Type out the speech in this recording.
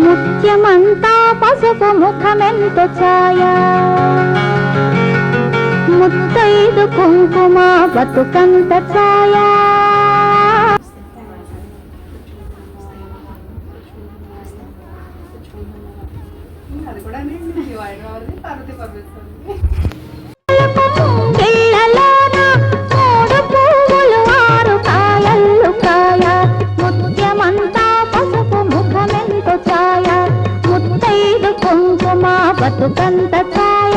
ముత్యమంతా పసుపు ముఖమెంతో ఛాయ ముత్తైదు కుంకుమ బతుకంత ఛాయ పిల్లలోన మూడు పువ్వులు ఆరు కాయల్లు కాయ ముత్యమంతా పసుపు ముఖమెంతో ఛాయ ముత్తైదు కుంకుమ బతుకంత ఛాయ